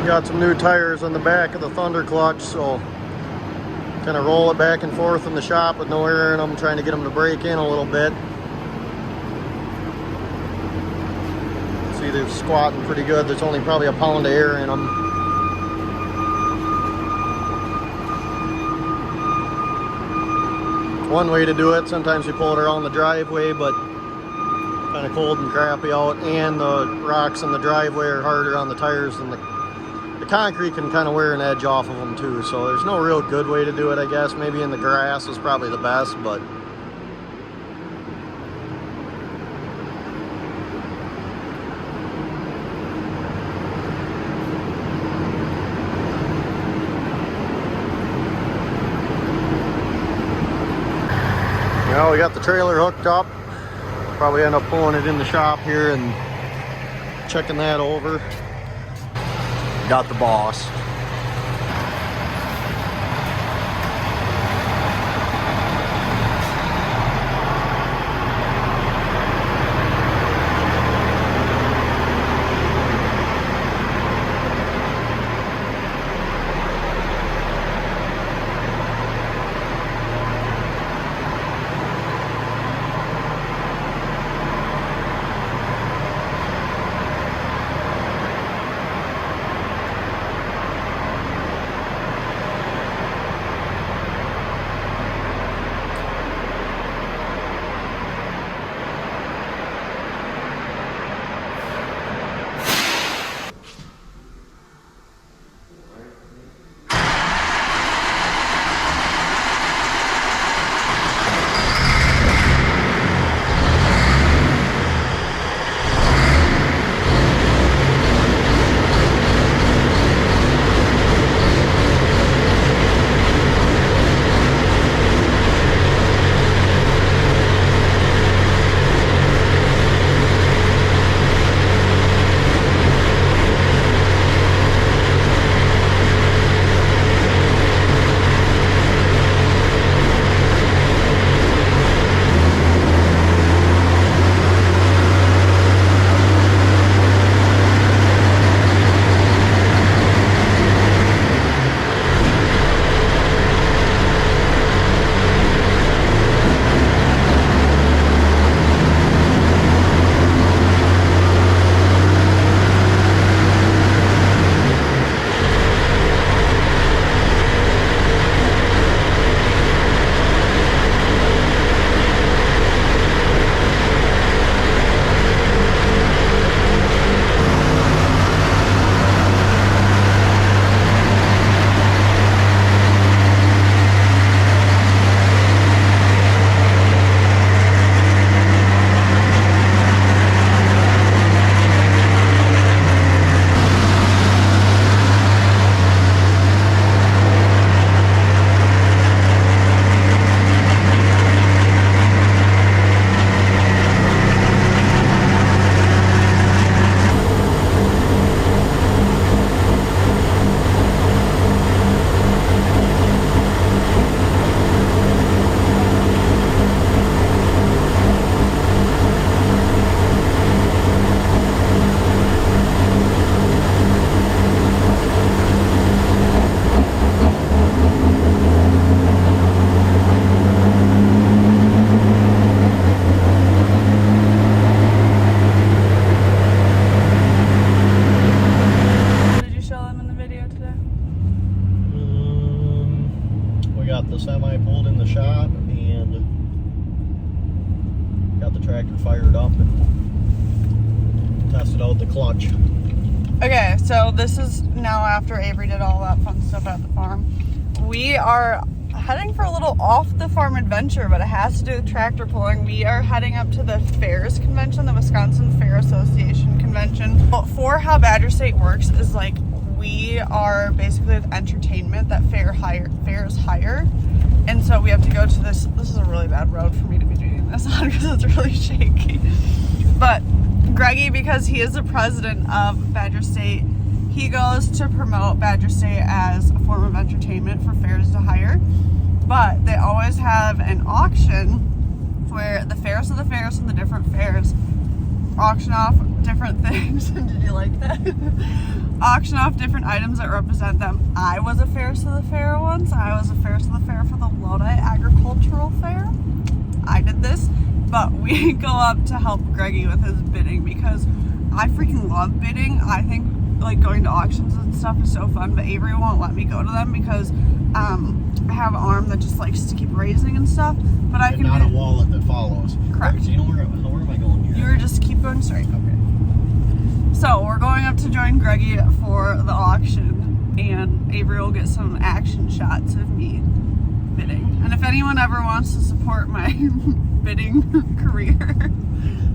Got some new tires on the back of the Thunderclutch, so kind of roll it back and forth in the shop with no air in them, trying to get them to break in a little bit. See, they're squatting pretty good. There's only probably a pound of air in them. One way to do it. Sometimes we pull it around the driveway, but kind of cold and crappy out, and the rocks in the driveway are harder on the tires than the concrete can kind of wear an edge off of them too. So there's no real good way to do it, I guess. Maybe in the grass is probably the best, but well, we got the trailer hooked up. Probably end up pulling it in the shop here and checking that over. Got the boss. tractor fired up and tested out the clutch. Okay, so this is now after Avery did all that fun stuff at the farm. We are heading for a little off-the-farm adventure, but it has to do with tractor pulling. We are heading up to the Fairest convention, the Wisconsin Fair Association convention. But for how Badger State works is like we are basically the entertainment that fairs hire. And so we have to go to this. This is a really bad road for me to be doing this on because it's really shaky. But Greggie, because he is the president of Badger State, he goes to promote Badger State as a form of entertainment for fairs to hire. But they always have an auction where the Fairest of the Fairest and the different fairs auction off different things. Did you like that? Auction off different items that represent them. I was a Fairest of the Fair once. I was a Fairest of the Fair for the Lodi Agricultural Fair. I did this, but we go up to help Greggie with his bidding because I freaking love bidding. I think like going to auctions and stuff is so fun, but Avery won't let me go to them because I have an arm that just likes to keep raising and stuff. But I can not a wallet that follows. Correct. So you know where am I going here? You just keep going straight. Okay. So we're going up to join Greggie for the auction, and Avery will get some action shots of me bidding. And if anyone ever wants to support my bidding career,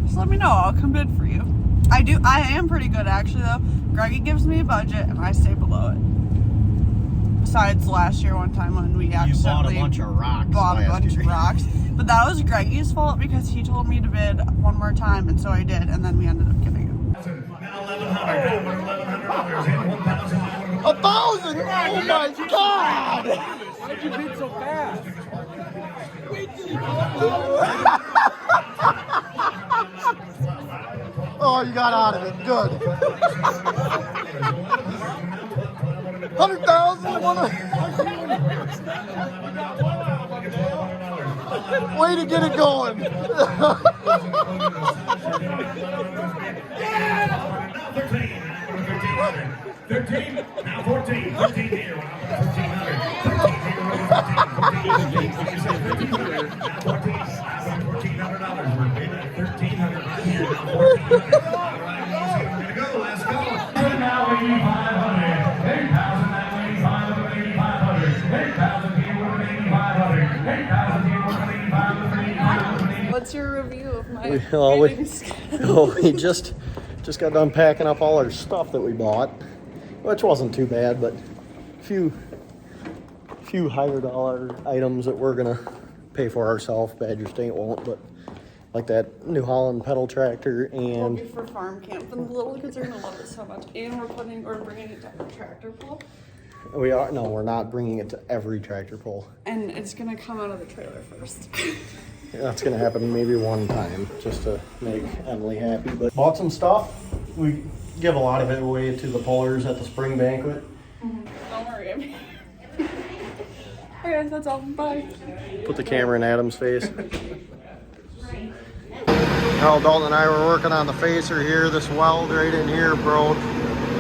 just let me know. I'll come bid for you. I am pretty good actually though. Greggie gives me a budget and I stay below it. Besides last year one time when we accidentally bought a bunch of rocks. But that was Greggie's fault because he told me to bid one more time, and so I did, and then we ended up getting it. 1,000! Oh my God! Why'd you bid so fast? Oh, you got out of it. Good. 100,000? Way to get it going. 13, now 14, 14 here, 1,400, 1,400, we're bidding at $1,300 right here, now 1,400. All right, easy, we're gonna go, let's go. Now 8,500, 8,000, now 8,500, 8,500, 8,000 here, we're 8,500, 8,000 here, we're 8,500. What's your review of my bidding skill? We just got done packing up all our stuff that we bought, which wasn't too bad, but a few higher dollar items that we're gonna pay for ourselves. Badger State won't, but like that New Holland pedal tractor We'll and be for farm camp. The little kids are gonna love it so much. And we're bringing it to our tractor pull. we're not bringing it to every tractor pull. And it's gonna come out of the trailer first. That's gonna happen maybe one time just to make Emily happy. But bought some stuff. We give a lot of it away to the pullers at the spring banquet. Don't worry, I mean. Okay, that's all. Bye. Put the camera in Adam's face. Now Dalton and I were working on the facer here. This weld right in here broke,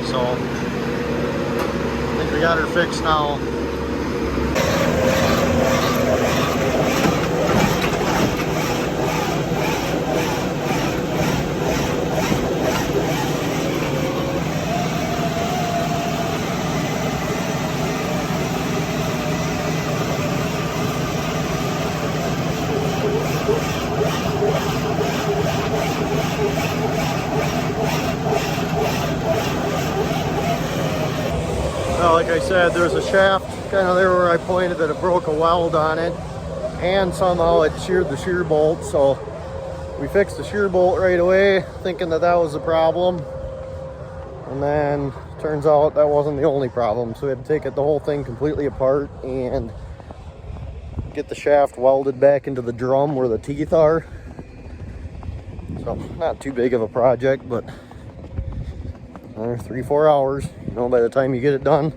so I think we got her fixed now. Well, like I said, there's a shaft kind of there where I pointed that it broke a weld on it, and somehow it sheared the shear bolt, so we fixed the shear bolt right away thinking that was the problem, and then turns out that wasn't the only problem, so we had to take the whole thing completely apart and get the shaft welded back into the drum where the teeth are. So not too big of a project, but 3-4 hours, you know, by the time you get done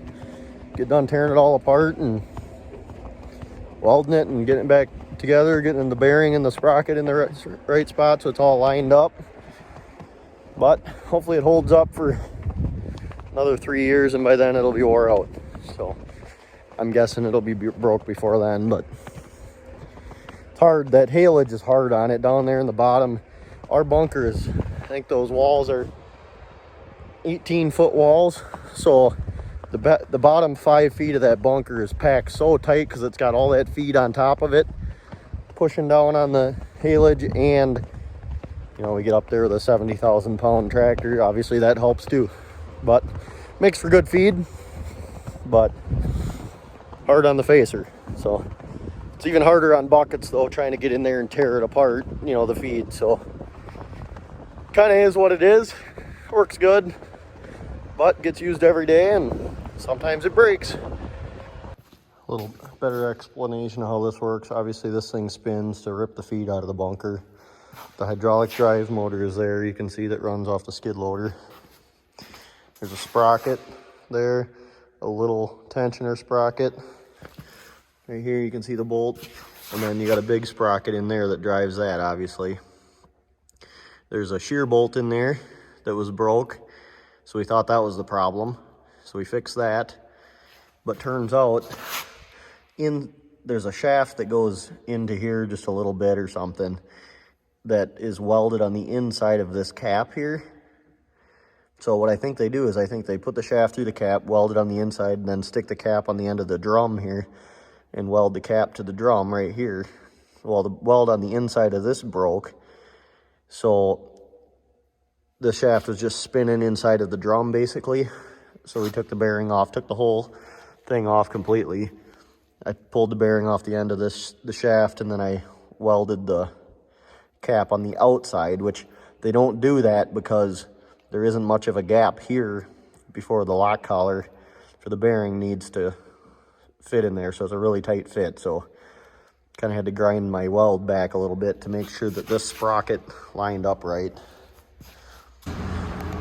tearing it all apart and welding it and getting it back together, getting the bearing and the sprocket in the right spot so it's all lined up. But hopefully it holds up for another 3 years, and by then it'll be wore out. So I'm guessing it'll be broke before then, but it's hard. That haylage is hard on it down there in the bottom. Our bunker is, I think those walls are 18-foot walls, so the bottom 5 feet of that bunker is packed so tight because it's got all that feed on top of it pushing down on the haylage, and you know, we get up there with a 70,000 pound tractor, obviously that helps too, but makes for good feed, but hard on the facer. So it's even harder on buckets though, trying to get in there and tear it apart, you know, the feed. So kind of is what it is. Works good, but gets used every day and sometimes it breaks. A little better explanation of how this works. Obviously this thing spins to rip the feed out of the bunker. The hydraulic drive motor is there. You can see that runs off the skid loader. There's a sprocket there, a little tensioner sprocket. Right here you can see the bolt, and then you got a big sprocket in there that drives that, obviously. There's a shear bolt in there that was broke, so we thought that was the problem. So we fixed that, but turns out there's a shaft that goes into here just a little bit or something that is welded on the inside of this cap here. So what I think they do is I think they put the shaft through the cap, weld it on the inside, and then stick the cap on the end of the drum here and weld the cap to the drum right here. Well, the weld on the inside of this broke, so the shaft was just spinning inside of the drum basically. So we took the bearing off, took the whole thing off completely. I pulled the bearing off the end of the shaft, and then I welded the cap on the outside, which they don't do that because there isn't much of a gap here before the lock collar for the bearing needs to fit in there. So it's a really tight fit. So kind of had to grind my weld back a little bit to make sure that this sprocket lined up right.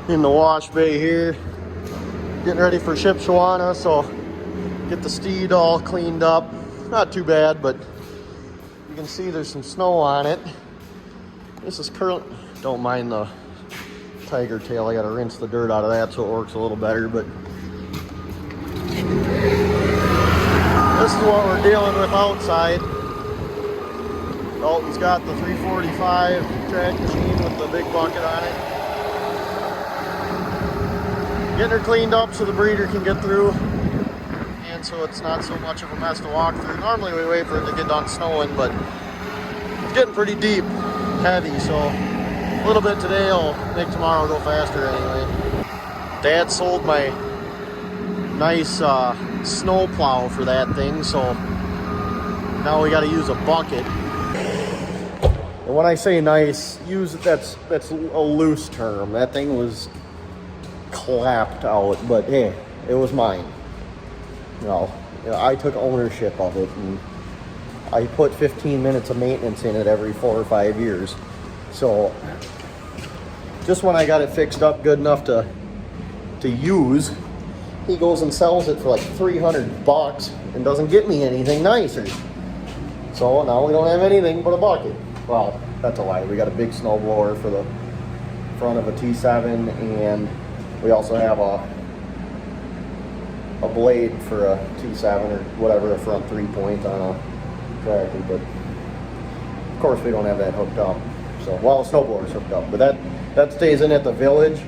In the wash bay here, getting ready for Shipshawana, so get the steed all cleaned up. Not too bad, but you can see there's some snow on it. This is current. Don't mind the tiger tail. I gotta rinse the dirt out of that so it works a little better, but this is what we're dealing with outside. Dalton's got the 345 track machine with the big bucket on it. Getting her cleaned up so the breeder can get through, and so it's not so much of a mess to walk through. Normally we wait for it to get done snowing, but it's getting pretty deep, heavy, so a little bit today will make tomorrow go faster anyway. Dad sold my nice snow plow for that thing, so now we got to use a bucket. And when I say nice, that's a loose term. That thing was clapped out, but hey, it was mine. You know, I took ownership of it, and I put 15 minutes of maintenance in it every 4 or 5 years. So just when I got it fixed up good enough to use, he goes and sells it for like $300 and doesn't get me anything nicer. So now we don't have anything but a bucket. Well, that's a lie. We got a big snow blower for the front of a T7, and we also have a blade for a T7 or whatever, a front 3-point on a tractor, but of course we don't have that hooked up. So, well, the snowblower's hooked up, but that stays in at the village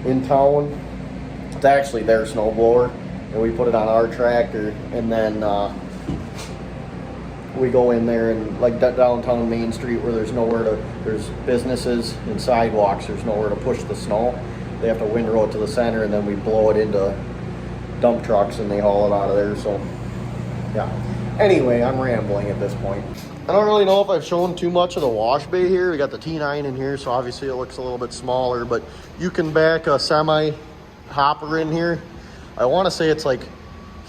in town. It's actually their snowblower, and we put it on our tractor, and then we go in there and like downtown Main Street where there's businesses and sidewalks, there's nowhere to push the snow. They have to windrow it to the center, and then we blow it into dump trucks and they haul it out of there. So yeah, anyway, I'm rambling at this point. I don't really know if I've shown too much of the wash bay here. We got the T9 in here, so obviously it looks a little bit smaller, but you can back a semi hopper in here. I want to say it's like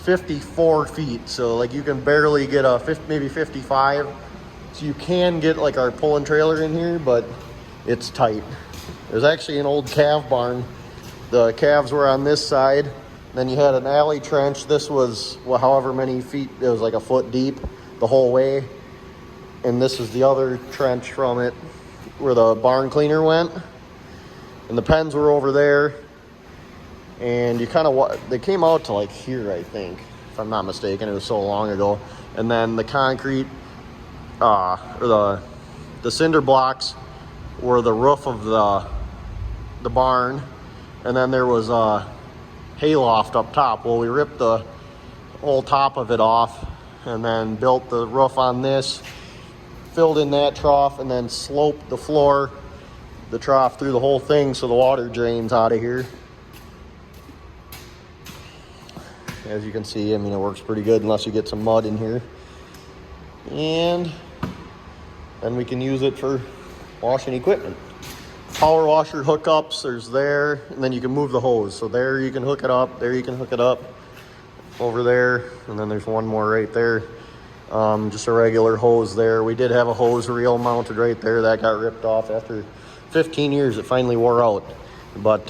54 feet, so like you can barely get maybe 55. So you can get like our pulling trailer in here, but it's tight. There's actually an old calf barn. The calves were on this side. Then you had an alley trench. This was, well, however many feet, it was like a foot deep the whole way. And this is the other trench from it where the barn cleaner went. And the pens were over there. And you kind of, they came out to like here, I think, if I'm not mistaken. It was so long ago. And then the concrete, or the cinder blocks were the roof of the barn. And then there was a hayloft up top. Well, we ripped the whole top of it off and then built the roof on this, filled in that trough, and then sloped the floor, the trough through the whole thing so the water drains out of here. As you can see, I mean, it works pretty good unless you get some mud in here. And then we can use it for washing equipment. Power washer hookups, there's there, and then you can move the hose. So there you can hook it up, there you can hook it up, over there, and then there's one more right there. Just a regular hose there. We did have a hose reel mounted right there. That got ripped off after 15 years. It finally wore out. But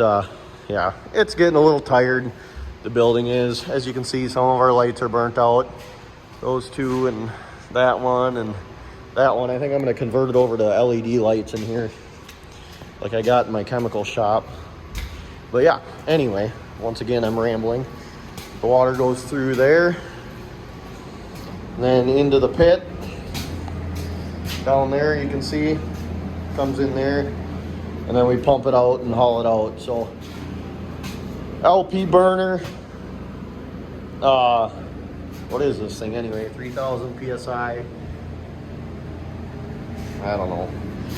yeah, it's getting a little tired. The building is. As you can see, some of our lights are burnt out. Those two and that one and that one. I think I'm going to convert it over to LED lights in here, like I got in my chemical shop. But yeah, anyway, once again, I'm rambling. The water goes through there, and then into the pit. Down there, you can see, comes in there, and then we pump it out and haul it out. So, LP burner. What is this thing anyway? 3,000 PSI. I don't know.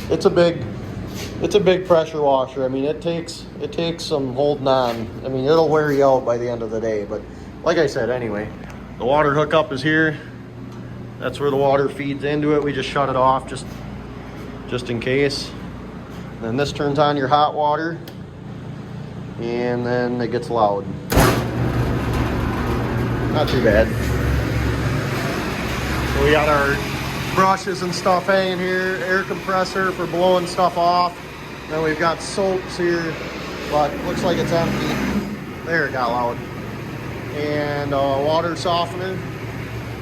It's a big pressure washer. I mean, it takes some holding on. I mean, it'll wear you out by the end of the day. But like I said, anyway, the water hookup is here. That's where the water feeds into it. We just shut it off just in case. And then this turns on your hot water, and then it gets loud. Not too bad. So we got our brushes and stuff hanging here, air compressor for blowing stuff off. Then we've got soaps here, but looks like it's empty. There, it got loud. And water softener,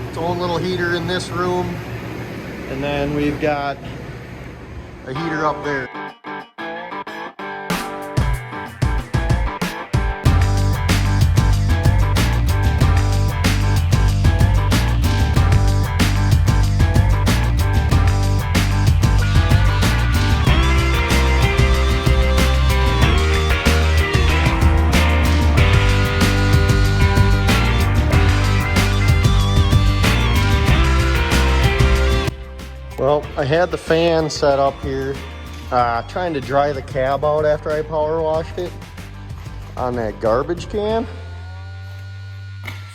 its own little heater in this room. And then we've got a heater up there. Well, I had the fan set up here, trying to dry the cab out after I power washed it on that garbage can.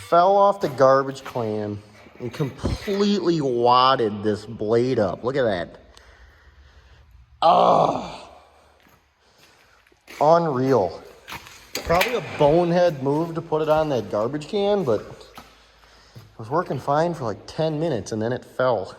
Fell off the garbage can and completely wadded this blade up. Look at that. Ah, unreal. Probably a bonehead move to put it on that garbage can, but it was working fine for like 10 minutes and then it fell.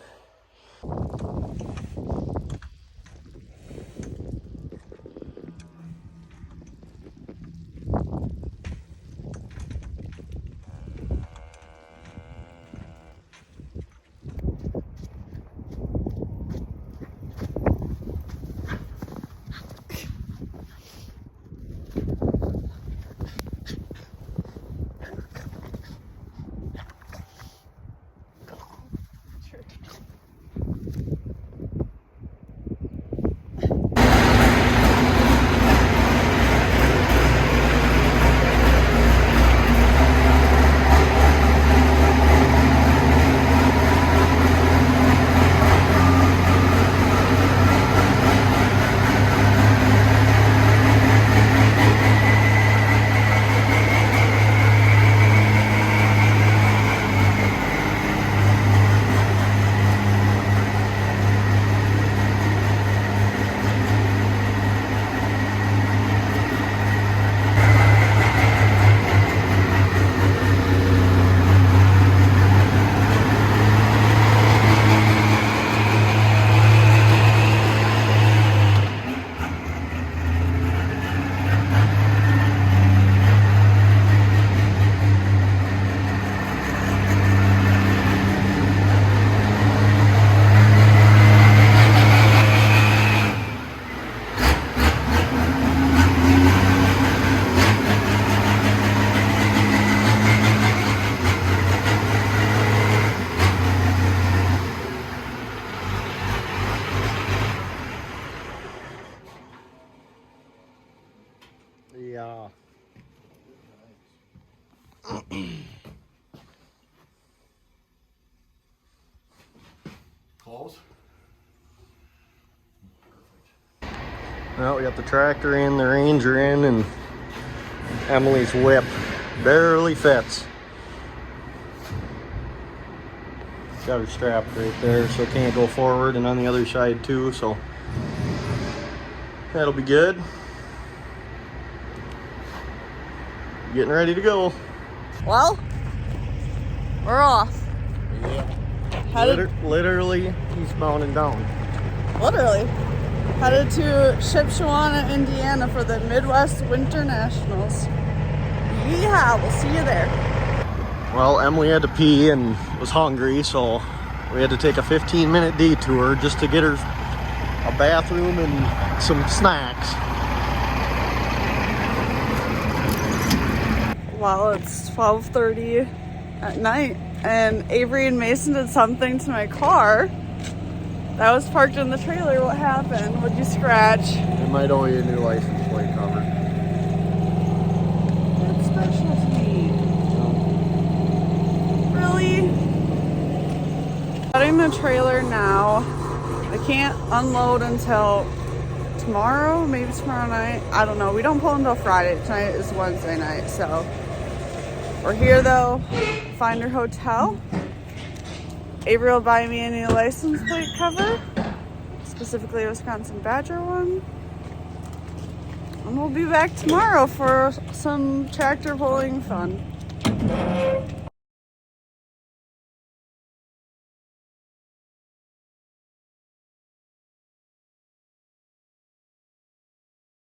Yeah. Close. Well, we got the tractor in, the Ranger in, and Emily's whip barely fits. Got her strapped right there, so it can't go forward, and on the other side too, so that'll be good. Getting ready to go. Well, we're off. Yeah. Literally eastbound and down. Literally. Headed to Shipshewana, Indiana for the Midwest Winter Nationals. Yeehaw, we'll see you there. Well, Emily had to pee and was hungry, so we had to take a 15-minute detour just to get her a bathroom and some snacks. Well, it's 12:30 at night, and Avery and Mason did something to my car that was parked in the trailer. What happened? What'd you scratch? They might owe you a new license plate cover. That's special to me. Really? Cutting the trailer now. I can't unload until tomorrow, maybe tomorrow night. I don't know. We don't pull until Friday. Tonight is Wednesday night, so we're here though. Finder Hotel. Avery will buy me a new license plate cover, specifically a Wisconsin Badger one. And we'll be back tomorrow for some tractor pulling fun.